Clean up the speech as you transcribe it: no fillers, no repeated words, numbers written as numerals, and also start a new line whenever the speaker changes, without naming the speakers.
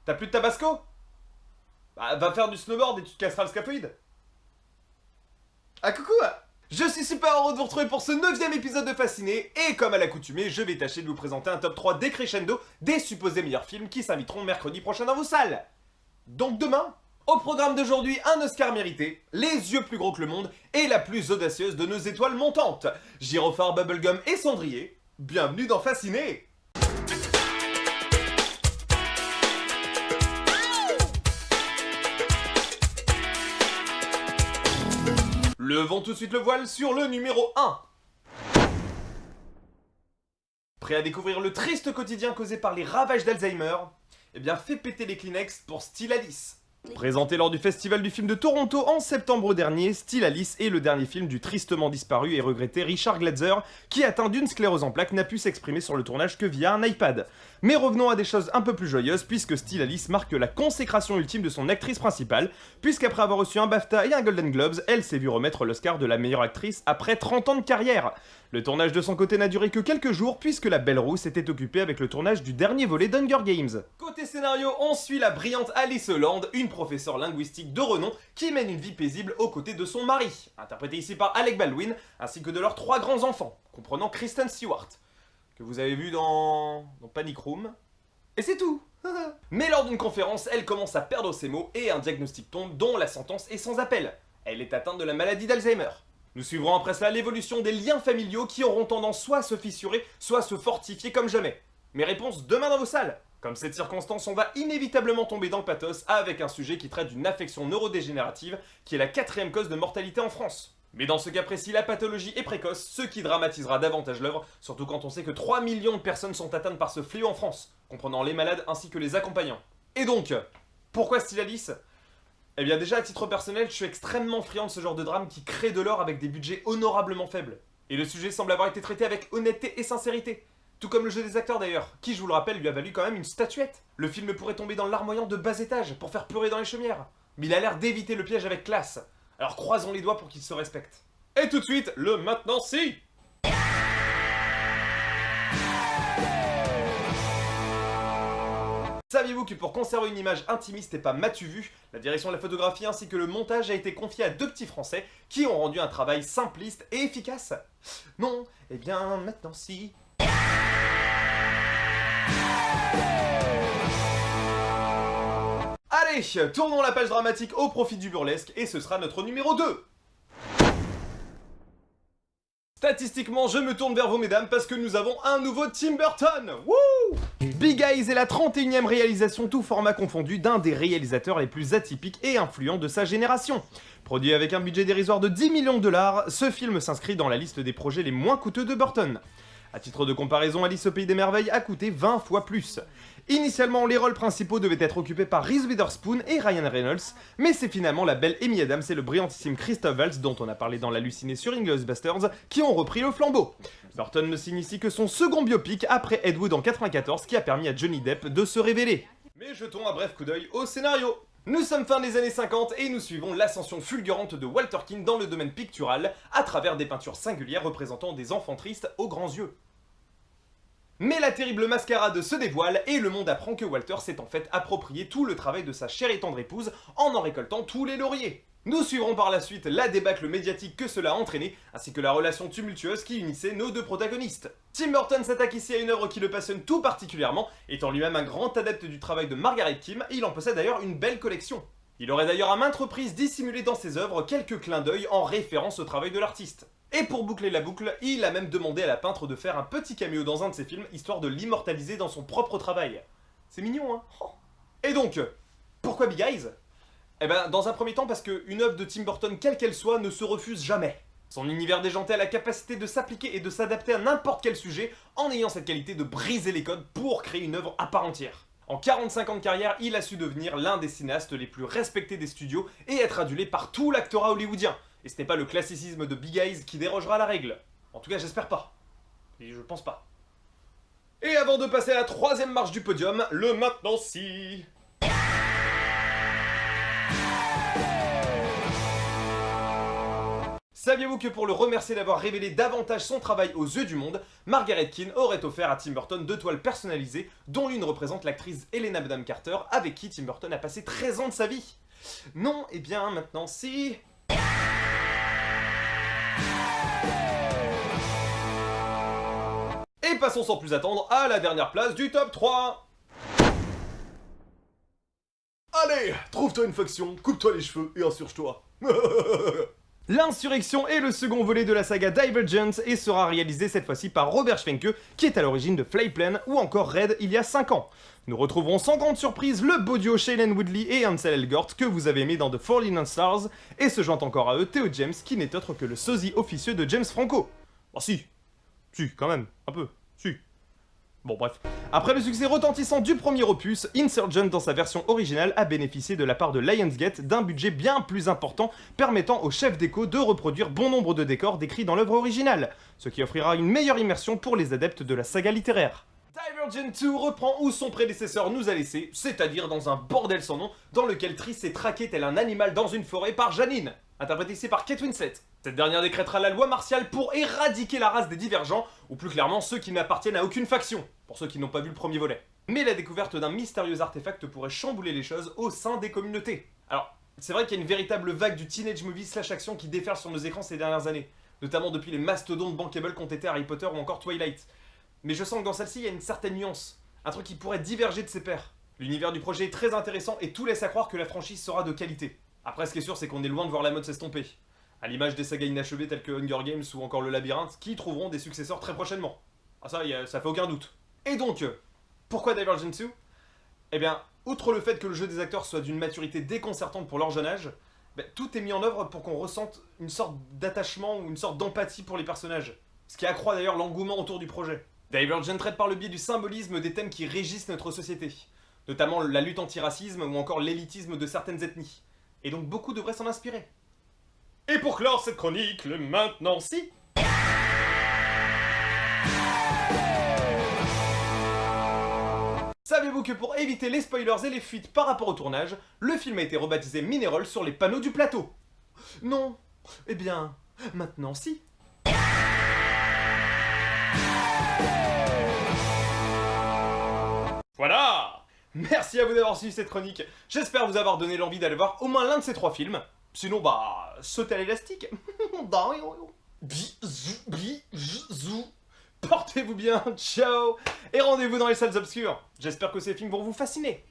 T'as plus de tabasco? Bah, va faire du snowboard et tu te casseras le scaphoïde. Ah coucou! Je suis super heureux de vous retrouver pour ce 9ème épisode de Fasciné, et comme à l'accoutumée, je vais tâcher de vous présenter un top 3 décrescendo des supposés meilleurs films qui s'inviteront mercredi prochain dans vos salles. Donc demain, au programme d'aujourd'hui, un Oscar mérité, les yeux plus gros que le monde, et la plus audacieuse de nos étoiles montantes, Gyrophare, Bubblegum et Cendrier. Bienvenue dans Fasciné! Levons tout de suite le voile sur le numéro 1. Prêt à découvrir le triste quotidien causé par les ravages d'Alzheimer? Eh bien, fais péter les Kleenex pour Still Alice. Présenté lors du Festival du film de Toronto en septembre dernier, Still Alice est le dernier film du tristement disparu et regretté Richard Gladzer, qui atteint d'une sclérose en plaques n'a pu s'exprimer sur le tournage que via un iPad. Mais revenons à des choses un peu plus joyeuses, puisque Still Alice marque la consécration ultime de son actrice principale, puisqu'après avoir reçu un BAFTA et un Golden Globes, elle s'est vue remettre l'Oscar de la meilleure actrice après 30 ans de carrière. Le tournage de son côté n'a duré que quelques jours, puisque la belle rousse était occupée avec le tournage du dernier volet d'Hunger Games. Côté scénario, on suit la brillante Alice Holland, une professeure linguistique de renom qui mène une vie paisible aux côtés de son mari, interprété ici par Alec Baldwin, ainsi que de leurs 3 grands enfants, comprenant Kristen Stewart, que vous avez vu dans Panic Room. Et c'est tout. Mais lors d'une conférence, elle commence à perdre ses mots et un diagnostic tombe dont la sentence est sans appel. Elle est atteinte de la maladie d'Alzheimer. Nous suivrons après cela l'évolution des liens familiaux qui auront tendance soit à se fissurer, soit à se fortifier comme jamais. Mes réponses demain dans vos salles. Comme cette circonstance, on va inévitablement tomber dans le pathos avec un sujet qui traite d'une affection neurodégénérative qui est la 4ème cause de mortalité en France. Mais dans ce cas précis, la pathologie est précoce, ce qui dramatisera davantage l'œuvre, surtout quand on sait que 3 millions de personnes sont atteintes par ce fléau en France, comprenant les malades ainsi que les accompagnants. Et donc, pourquoi Still Alice ? Eh bien déjà, à titre personnel, je suis extrêmement friand de ce genre de drame qui crée de l'or avec des budgets honorablement faibles. Et le sujet semble avoir été traité avec honnêteté et sincérité. Tout comme le jeu des acteurs d'ailleurs, qui, je vous le rappelle, lui a valu quand même une statuette. Le film pourrait tomber dans l'armoyant de bas étage pour faire pleurer dans les chaumières. Mais il a l'air d'éviter le piège avec classe. Alors croisons les doigts pour qu'il se respecte. Et tout de suite, le maintenant si. Saviez-vous que pour conserver une image intimiste et pas m'as-tu vu, la direction de la photographie ainsi que le montage a été confié à 2 petits Français qui ont rendu un travail simpliste et efficace? Non, eh bien maintenant si. Allez, tournons la page dramatique au profit du burlesque et ce sera notre numéro 2. Statistiquement, je me tourne vers vous mesdames parce que nous avons un nouveau Tim Burton. Wouh! Big Eyes est la 31ème réalisation tout format confondu d'un des réalisateurs les plus atypiques et influents de sa génération. Produit avec un budget dérisoire de 10 millions de dollars, ce film s'inscrit dans la liste des projets les moins coûteux de Burton. A titre de comparaison, Alice au Pays des Merveilles a coûté 20 fois plus. Initialement, les rôles principaux devaient être occupés par Reese Witherspoon et Ryan Reynolds, mais c'est finalement la belle Amy Adams et le brillantissime Christophe Waltz, dont on a parlé dans l'halluciné sur Inglourious Basterds, qui ont repris le flambeau. Burton ne signe ici que son second biopic après Ed Wood en 94, qui a permis à Johnny Depp de se révéler. Mais jetons un bref coup d'œil au scénario. Nous sommes fin des années 50 et nous suivons l'ascension fulgurante de Walter King dans le domaine pictural, à travers des peintures singulières représentant des enfants tristes aux grands yeux. Mais la terrible mascarade se dévoile et le monde apprend que Walter s'est en fait approprié tout le travail de sa chère et tendre épouse en récoltant tous les lauriers. Nous suivrons par la suite la débâcle médiatique que cela a entraîné, ainsi que la relation tumultueuse qui unissait nos 2 protagonistes. Tim Burton s'attaque ici à une œuvre qui le passionne tout particulièrement, étant lui-même un grand adepte du travail de Margaret Kim, et il en possède d'ailleurs une belle collection. Il aurait d'ailleurs à maintes reprises dissimulé dans ses œuvres quelques clins d'œil en référence au travail de l'artiste. Et pour boucler la boucle, il a même demandé à la peintre de faire un petit caméo dans un de ses films, histoire de l'immortaliser dans son propre travail. C'est mignon, hein? Oh. Et donc, pourquoi Big Eyes? Eh ben, dans un premier temps parce qu'une œuvre de Tim Burton, quelle qu'elle soit, ne se refuse jamais. Son univers déjanté a la capacité de s'appliquer et de s'adapter à n'importe quel sujet, en ayant cette qualité de briser les codes pour créer une œuvre à part entière. En 45 ans de carrière, il a su devenir l'un des cinéastes les plus respectés des studios et être adulé par tout l'actorat hollywoodien. Et ce n'est pas le classicisme de Big Eyes qui dérogera à la règle. En tout cas, j'espère pas. Et je pense pas. Et avant de passer à la 3ème marche du podium, le maintenant si. Saviez-vous que pour le remercier d'avoir révélé davantage son travail aux yeux du monde, Margaret Keane aurait offert à Tim Burton 2 toiles personnalisées, dont l'une représente l'actrice Helena Bonham Carter, avec qui Tim Burton a passé 13 ans de sa vie? Non, eh bien maintenant si... Et passons sans plus attendre à la dernière place du top 3. Allez, trouve-toi une faction, coupe-toi les cheveux et insurge-toi. L'Insurrection est le second volet de la saga Divergent et sera réalisé cette fois-ci par Robert Schwenke, qui est à l'origine de Flyplane ou encore Red il y a 5 ans. Nous retrouverons sans grande surprise le beau duo Shailene Woodley et Ansel Elgort que vous avez aimé dans The Fallen Stars, et se joint encore à eux Theo James qui n'est autre que le sosie officieux de James Franco. Oh si, quand même, un peu, si. Bon bref. Après le succès retentissant du premier opus, Insurgent dans sa version originale a bénéficié de la part de Lionsgate d'un budget bien plus important permettant au chef déco de reproduire bon nombre de décors décrits dans l'œuvre originale, ce qui offrira une meilleure immersion pour les adeptes de la saga littéraire. Divergent 2 reprend où son prédécesseur nous a laissé, c'est-à-dire dans un bordel sans nom, dans lequel Triss est traqué tel un animal dans une forêt par Janine, interprétée ici par Kate Winslet. Cette dernière décrétera la loi martiale pour éradiquer la race des divergents, ou plus clairement ceux qui n'appartiennent à aucune faction, pour ceux qui n'ont pas vu le premier volet. Mais la découverte d'un mystérieux artefact pourrait chambouler les choses au sein des communautés. Alors, c'est vrai qu'il y a une véritable vague du teenage movie slash action qui déferle sur nos écrans ces dernières années, notamment depuis les mastodontes bankable qu'ont été Harry Potter ou encore Twilight. Mais je sens que dans celle-ci, il y a une certaine nuance, un truc qui pourrait diverger de ses pairs. L'univers du projet est très intéressant et tout laisse à croire que la franchise sera de qualité. Après, ce qui est sûr, c'est qu'on est loin de voir la mode s'estomper. À l'image des sagas inachevées telles que Hunger Games ou encore Le Labyrinthe, qui trouveront des successeurs très prochainement. Ah ça fait aucun doute. Et donc, pourquoi Divergent 2 ? Eh bien, outre le fait que le jeu des acteurs soit d'une maturité déconcertante pour leur jeune âge, tout est mis en œuvre pour qu'on ressente une sorte d'attachement ou une sorte d'empathie pour les personnages. Ce qui accroît d'ailleurs l'engouement autour du projet. Divergent traite par le biais du symbolisme des thèmes qui régissent notre société, notamment la lutte anti-racisme ou encore l'élitisme de certaines ethnies. Et donc beaucoup devraient s'en inspirer. Et pour clore cette chronique, le maintenant si... Savez-vous que pour éviter les spoilers et les fuites par rapport au tournage, le film a été rebaptisé Mineral sur les panneaux du plateau? Non. Eh bien, maintenant si. Voilà! Merci à vous d'avoir suivi cette chronique. J'espère vous avoir donné l'envie d'aller voir au moins l'un de ces 3 films. Sinon, sautez à l'élastique. Bisous. Portez-vous bien, ciao. Et rendez-vous dans les salles obscures. J'espère que ces films vont vous fasciner.